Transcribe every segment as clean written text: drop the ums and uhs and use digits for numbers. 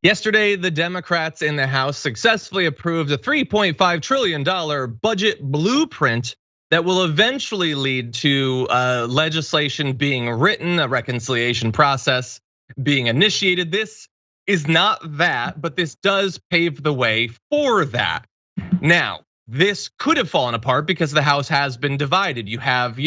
Yesterday, the Democrats in the House successfully approved a $3.5 trillion budget blueprint that will eventually lead to legislation being written, a reconciliation process being initiated. This is not that, but this does pave the way for that. Now, this could have fallen apart because the House has been divided. You have,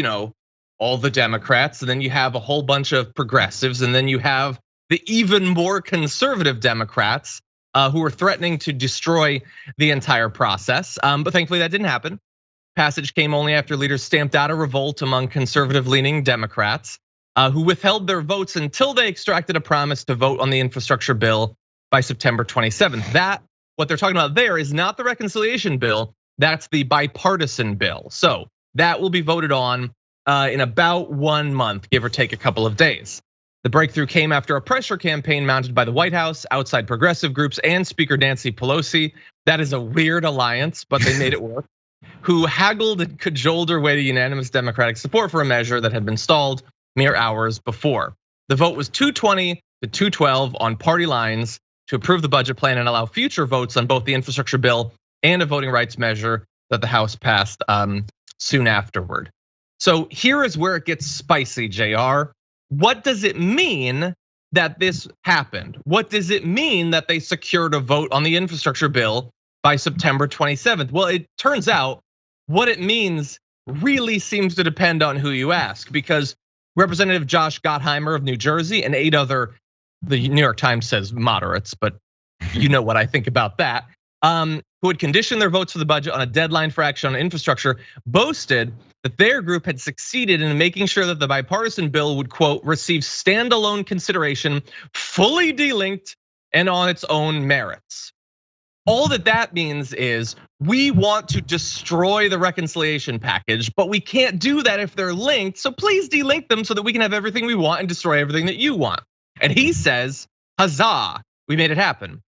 all the Democrats, and then you have a whole bunch of progressives, and then you have the even more conservative Democrats who are threatening to destroy the entire process. But thankfully that didn't happen. Passage came only after leaders stamped out a revolt among conservative-leaning Democrats who withheld their votes until they extracted a promise to vote on the infrastructure bill by September 27th. That, what they're talking about there, is not the reconciliation bill, that's the bipartisan bill. So that will be voted on in about 1 month, give or take a couple of days. The breakthrough came after a pressure campaign mounted by the White House, outside progressive groups, and Speaker Nancy Pelosi. That is a weird alliance, but they made it work. Who haggled and cajoled her way to unanimous Democratic support for a measure that had been stalled mere hours before. The vote was 220 to 212 on party lines to approve the budget plan and allow future votes on both the infrastructure bill and a voting rights measure that the House passed soon afterward. So here is where it gets spicy, JR. What does it mean that this happened? What does it mean that they secured a vote on the infrastructure bill by September 27th? Well, it turns out what it means really seems to depend on who you ask, because Representative Josh Gottheimer of New Jersey and 8 other, the New York Times says moderates, but you know what I think about that, who had conditioned their votes for the budget on a deadline for action on infrastructure, boasted that their group had succeeded in making sure that the bipartisan bill would, quote, receive standalone consideration, fully delinked and on its own merits. All that means is we want to destroy the reconciliation package, but we can't do that if they're linked. So please delink them so that we can have everything we want and destroy everything that you want. And he says, huzzah, we made it happen.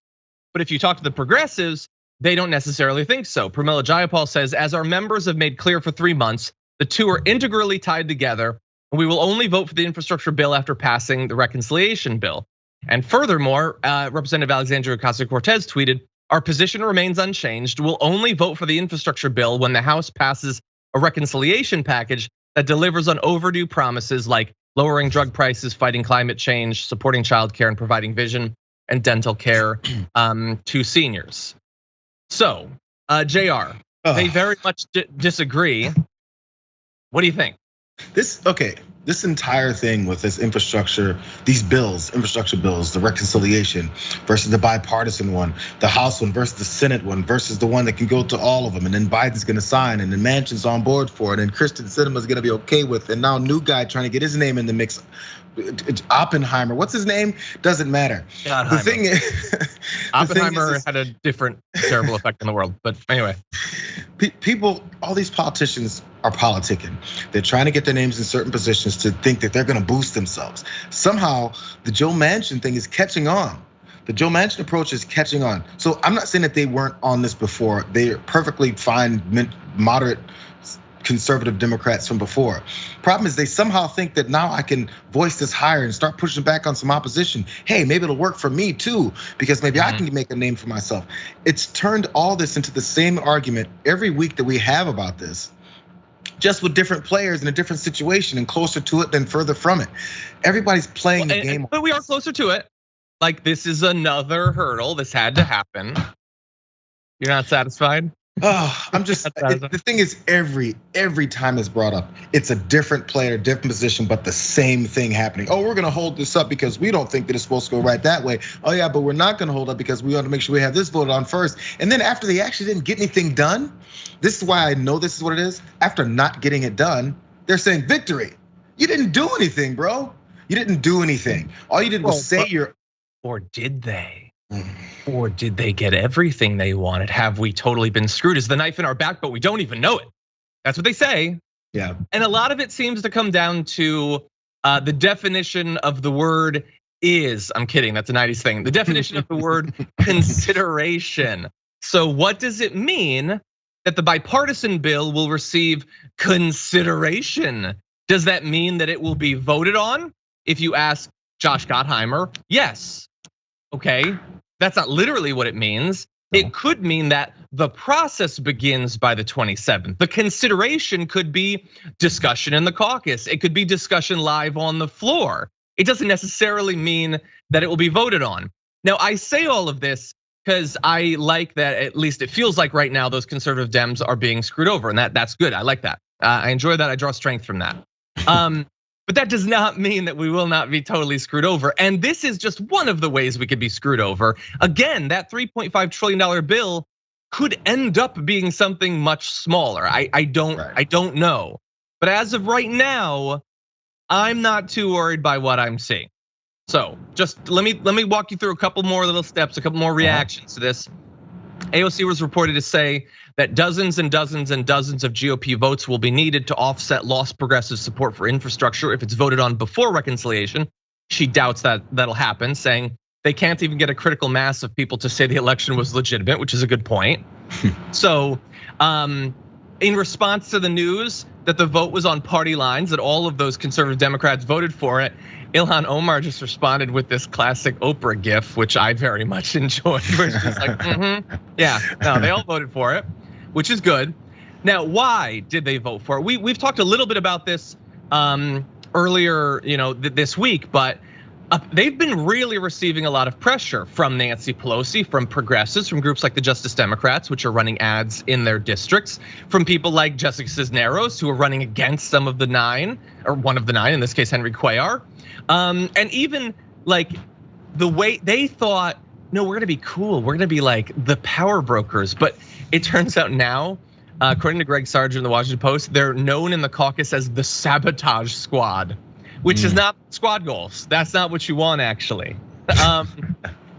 But if you talk to the progressives, they don't necessarily think so. Pramila Jayapal says, as our members have made clear for 3 months, the two are integrally tied together, and we will only vote for the infrastructure bill after passing the reconciliation bill. And furthermore, Representative Alexandria Ocasio-Cortez tweeted, our position remains unchanged. We'll only vote for the infrastructure bill when the House passes a reconciliation package that delivers on overdue promises like lowering drug prices, fighting climate change, supporting childcare, and providing vision and dental care to seniors. So, JR, they very much disagree. What do you think? This entire thing with this infrastructure, these bills, infrastructure bills, the reconciliation versus the bipartisan one, the House one versus the Senate one versus the one that can go to all of them, and then Biden's gonna sign, and then Manchin's on board for it, and Kristen Sinema's gonna be okay with, and now new guy trying to get his name in the mix. Oppenheimer, what's his name? Doesn't matter. The thing is, Oppenheimer had a different terrible effect in the world, but anyway. People, all these politicians are politicking. They're trying to get their names in certain positions to think that they're gonna boost themselves. Somehow, the Joe Manchin thing is catching on. The Joe Manchin approach is catching on. So I'm not saying that they weren't on this before. They're perfectly fine, moderate, conservative Democrats from before. Problem is they somehow think that now I can voice this higher and start pushing back on some opposition. Hey, maybe it'll work for me too, because maybe I can make a name for myself. It's turned all this into the same argument every week that we have about this, just with different players in a different situation and closer to it than further from it. Everybody's playing the game. But we are closer to it. Like this is another hurdle. This had to happen. You're not satisfied? I'm just, the thing is every time it's brought up, it's a different player, different position, but the same thing happening. Oh, we're gonna hold this up because we don't think that it's supposed to go right that way. Oh yeah, but we're not gonna hold up because we want to make sure we have this voted on first. And then after they actually didn't get anything done, this is why I know this is what it is. After not getting it done, they're saying victory. You didn't do anything, bro. You didn't do anything. All you did was say you're. Or did they? Or did they get everything they wanted? Have we totally been screwed? Is the knife in our back, but we don't even know it? That's what they say. Yeah. And a lot of it seems to come down to the definition of the word is. I'm kidding, that's a 90s thing. The definition of the word consideration. So what does it mean that the bipartisan bill will receive consideration? Does that mean that it will be voted on? If you ask Josh Gottheimer, yes. Okay, That's not literally what it means. It could mean that the process begins by the 27th. The consideration could be discussion in the caucus. It could be discussion live on the floor. It doesn't necessarily mean that it will be voted on. Now, I say all of this because I like that at least it feels like right now those conservative Dems are being screwed over, and that's good. I like that. I enjoy that. I draw strength from that. But that does not mean that we will not be totally screwed over. And this is just one of the ways we could be screwed over. Again, that $3.5 trillion bill could end up being something much smaller. I don't know. But as of right now, I'm not too worried by what I'm seeing. So just let me walk you through a couple more little steps, a couple more reactions to this. AOC was reported to say that dozens and dozens and dozens of GOP votes will be needed to offset lost progressive support for infrastructure if it's voted on before reconciliation. She doubts that that'll happen, saying they can't even get a critical mass of people to say the election was legitimate, which is a good point. So in response to the news that the vote was on party lines, that all of those conservative Democrats voted for it, Ilhan Omar just responded with this classic Oprah gif, which I very much enjoyed, where she's like, yeah, no, they all voted for it, which is good. Now, why did they vote for it? We've talked a little bit about this earlier, this week, but they've been really receiving a lot of pressure from Nancy Pelosi, from progressives, from groups like the Justice Democrats, which are running ads in their districts, from people like Jessica Cisneros, who are running against some of the 9, or one of the 9, in this case, Henry Cuellar. And even like the way they thought, no, we're gonna be cool. We're gonna be like the power brokers. But it turns out now, according to Greg Sargent in the Washington Post, they're known in the caucus as the sabotage squad, which is not squad goals. That's not what you want, actually.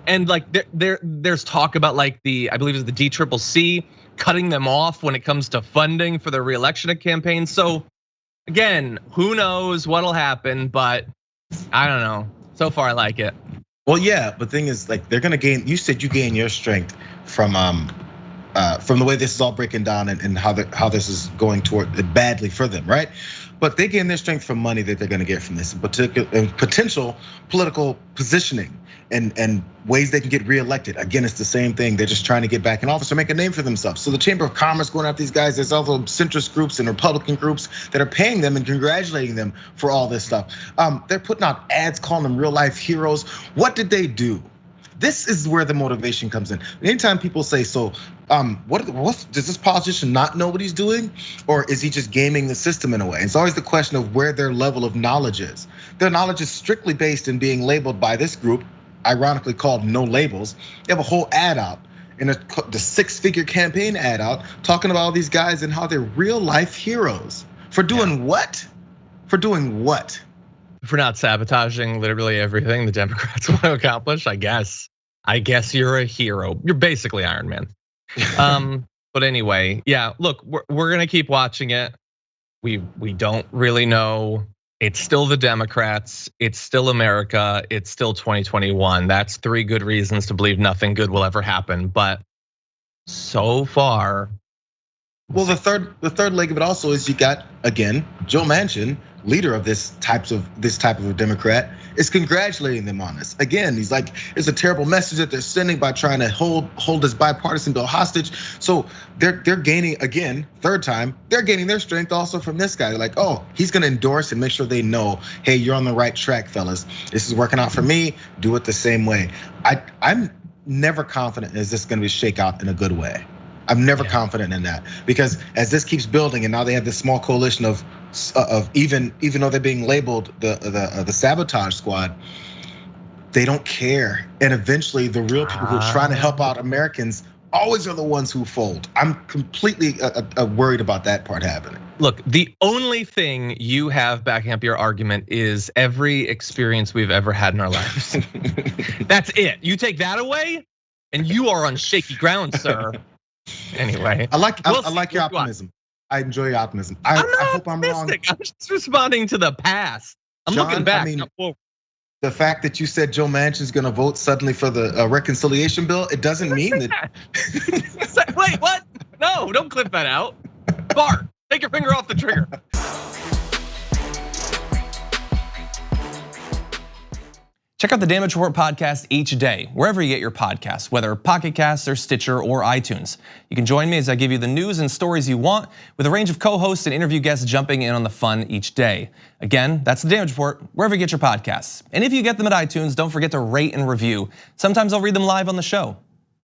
And like there's talk about like I believe it's the DCCC cutting them off when it comes to funding for their reelection campaign. So again, who knows what'll happen, but I don't know. So far, I like it. Well, yeah, but the thing is, like, they're gonna gain. You said you gain your strength from the way this is all breaking down and how this is going toward badly for them, right? But they gain their strength from money that they're gonna get from this, in particular, and potential political positioning and ways they can get reelected. Again, it's the same thing. They're just trying to get back in office or make a name for themselves. So the Chamber of Commerce going after these guys. There's also centrist groups and Republican groups that are paying them and congratulating them for all this stuff. They're putting out ads calling them real life heroes. What did they do? This is where the motivation comes in. Anytime people say, so what does this politician not know what he's doing? Or is he just gaming the system in a way? It's always the question of where their level of knowledge is. Their knowledge is strictly based in being labeled by this group, ironically called No Labels. They have a whole ad out, the 6-figure campaign ad out, talking about all these guys and how they're real life heroes. For doing what? For doing what? For not sabotaging literally everything the Democrats want to accomplish, I guess. I guess you're a hero. You're basically Iron Man. But anyway, yeah, look, we're gonna keep watching it. We don't really know. It's still the Democrats, it's still America, it's still 2021. That's 3 good reasons to believe nothing good will ever happen. But so far. Well, the third leg of it also is you got, again, Joe Manchin, leader of this type of a Democrat, is congratulating them on this. Again, he's like, it's a terrible message that they're sending by trying to hold this bipartisan bill hostage. So they're gaining, again, third time, they're gaining their strength also from this guy. They're like, oh, he's gonna endorse and make sure they know, hey, you're on the right track, fellas. This is working out for me, do it the same way. I'm never confident is this gonna be shake out in a good way. I'm never confident in that, because as this keeps building and now they have this small coalition of even though they're being labeled the sabotage squad, they don't care. And eventually the real people who are trying to help out Americans always are the ones who fold. I'm completely worried about that part happening. Look, the only thing you have backing up your argument is every experience we've ever had in our lives. That's it. You take that away and you are on shaky ground, sir. Anyway, I like your optimism. I enjoy your optimism. I hope I'm wrong. I'm just responding to the past. I'm looking back. I mean, the fact that you said Joe Manchin's gonna vote suddenly for the reconciliation bill, it doesn't mean that. Wait, what? No, don't clip that out. Bart, take your finger off the trigger. Check out the Damage Report podcast each day, wherever you get your podcasts, whether Pocket Casts or Stitcher or iTunes. You can join me as I give you the news and stories you want, with a range of co-hosts and interview guests jumping in on the fun each day. Again, that's the Damage Report, wherever you get your podcasts. And if you get them at iTunes, don't forget to rate and review. Sometimes I'll read them live on the show.